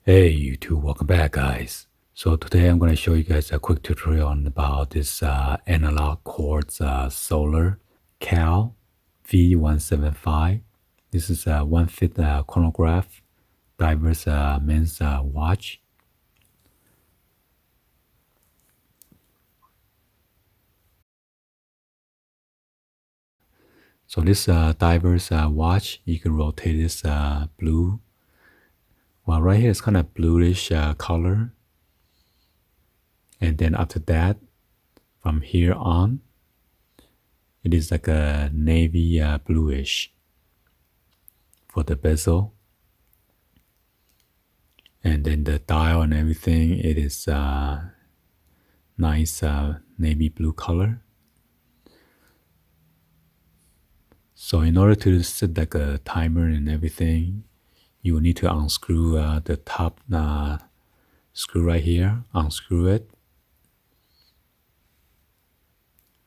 Hey YouTube, welcome back guys. So today I'm going to show you guys a quick tutorial on about this analog quartz solar Cal V175. This is a 1/5 chronograph diverse men's watch. So this diverse watch, you can rotate this blue. Well, right here it's kind of bluish color. And then after that, from here on, it is like a navy bluish for the bezel. And then the dial and everything, it is nice navy blue color. So in order to set like a timer and everything, you will need to unscrew the top screw right here, unscrew it.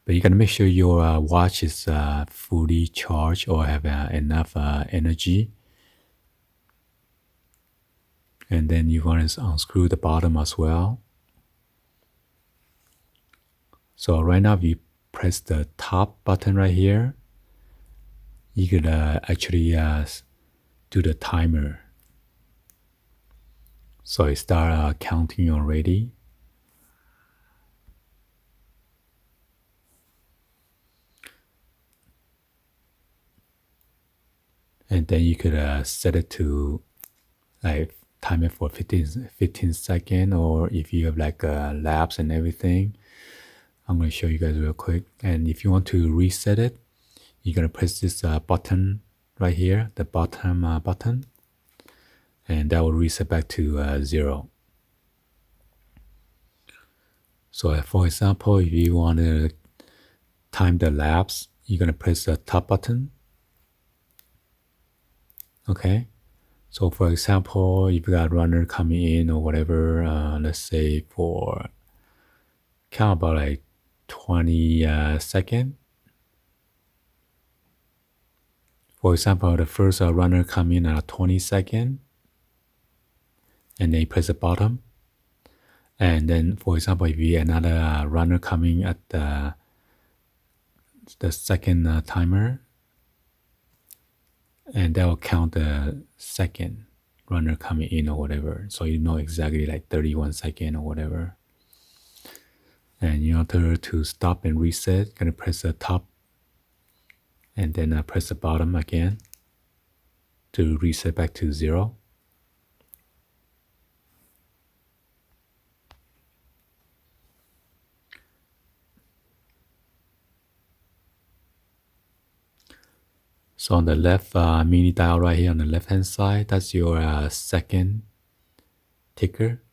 But you gotta make sure your watch is fully charged or have enough energy. And then you want to unscrew the bottom as well. So right now, if you press the top button right here, you could actually do the timer. So it start counting already. And then you could set it to like time it for 15 seconds, or if you have like laps and everything, I'm going to show you guys real quick. And if you want to reset it, you're going to press this button right here, the bottom button, and that will reset back to 0. So for example, if you want to time the laps, you're going to press the top button. Okay. So for example, if you got a runner coming in or whatever, let's say for count about like 20 seconds. For example, the first runner come in at 20 seconds, and then you press the bottom. And then, for example, if you another runner coming at the second timer, and that will count the second runner coming in or whatever. So you know exactly like 31 seconds or whatever. And in order to stop and reset, gonna press the top and then press the bottom again to reset back to 0. So on the left mini dial right here on the left hand side, that's your second ticker.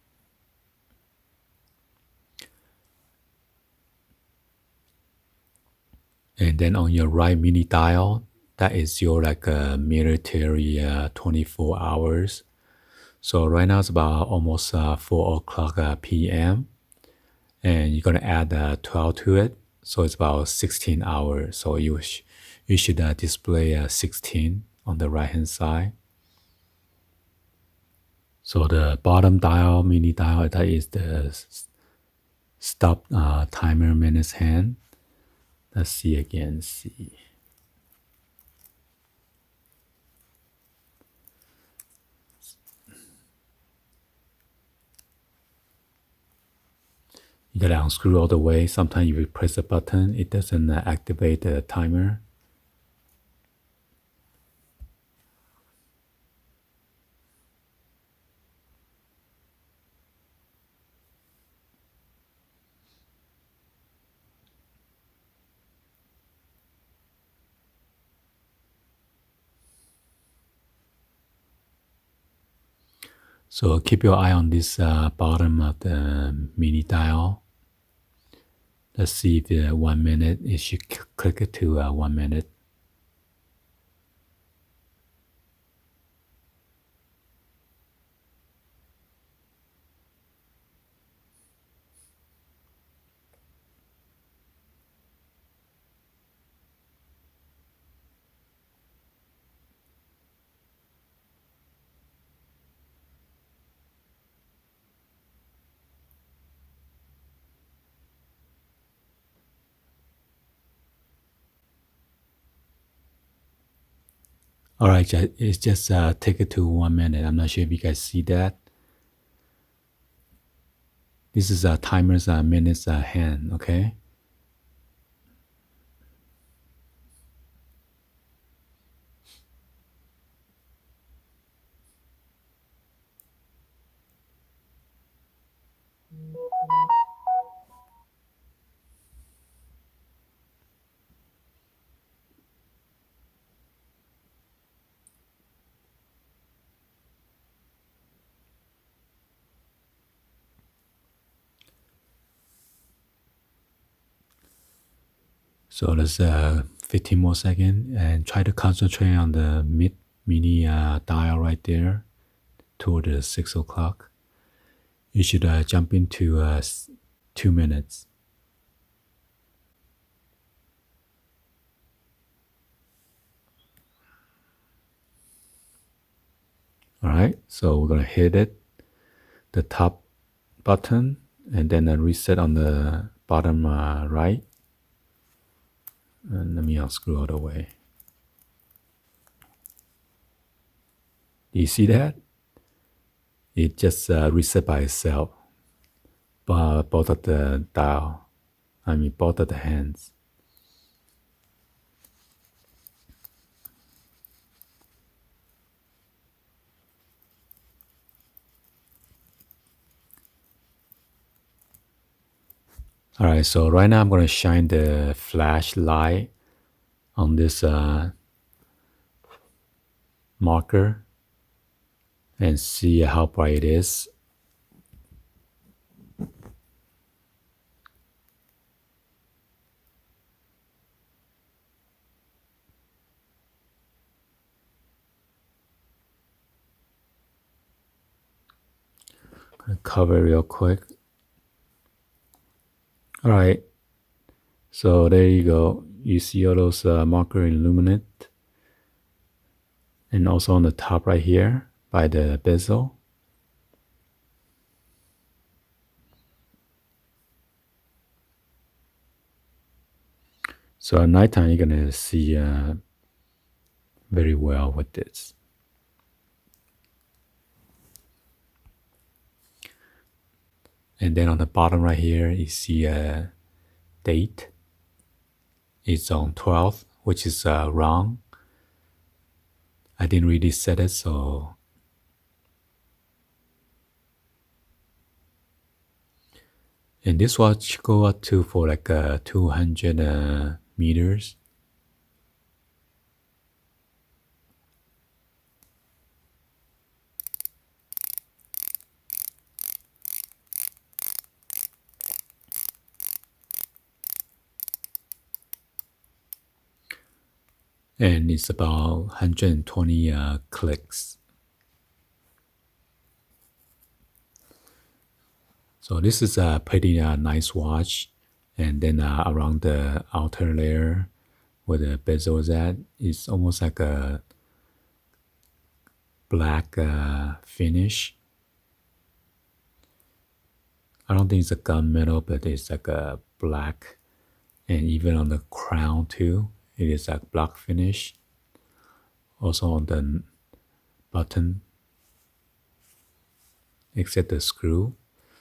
And then on your right mini dial, that is your like military 24 hours. So right now it's about almost 4 o'clock p.m. And you're gonna add 12 to it. So it's about 16 hours. So you should display 16 on the right hand side. So the bottom dial, mini dial, that is the stop timer minutes hand. Let's see again, see. You gotta unscrew all the way. Sometimes if you press the button, it doesn't activate the timer. So keep your eye on this bottom of the mini dial. Let's see if 1 minute, it should click it to 1 minute. All right, it's just take it to 1 minute. I'm not sure if you guys see that. This is a timer's minutes hand, okay? So let's 15 more seconds and try to concentrate on the mini dial right there toward the 6 o'clock. You should jump into 2 minutes. All right, so we're gonna hit it, the top button, and then reset on the bottom right. And let me unscrew all the way. Do you see that? It just reset by itself. Both of the dial, both of the hands. All right, so right now I'm going to shine the flashlight on this marker and see how bright it is. I'm going to cover real quick. All right, so there you go. You see all those marker illuminate, and also on the top right here by the bezel. So at nighttime, you're gonna see very well with this. And then on the bottom right here, you see a date. It's on 12th, which is wrong. I didn't really set it, so. And this watch go up to for like 200 meters. And it's about 120 clicks. So this is a pretty nice watch. And then around the outer layer where the bezel is at, it's almost like a black finish. I don't think it's a gunmetal, but it's like a black. And even on the crown too, it is like black finish. Also on the button, except the screw.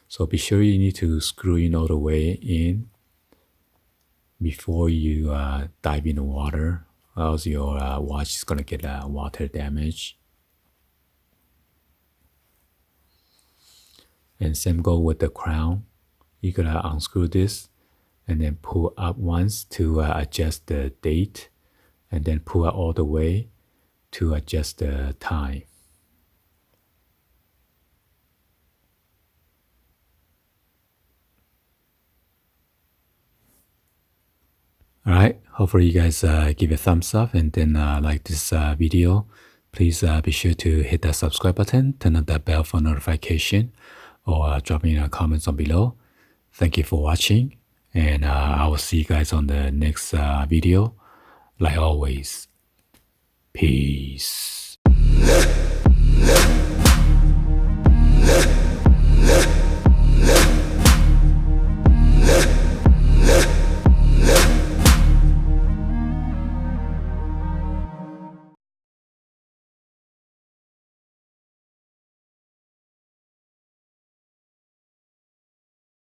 So be sure you need to screw in all the way in before you dive in the water, or else your watch is gonna get water damage. And same go with the crown. You gotta unscrew this and then pull up once to adjust the date, and then pull out all the way to adjust the time. All right, hopefully you guys give a thumbs up and then like this video. Please be sure to hit that subscribe button, turn on that bell for notification, or drop me in the comments on below. Thank you for watching, and I will see you guys on the next video. Like always, peace.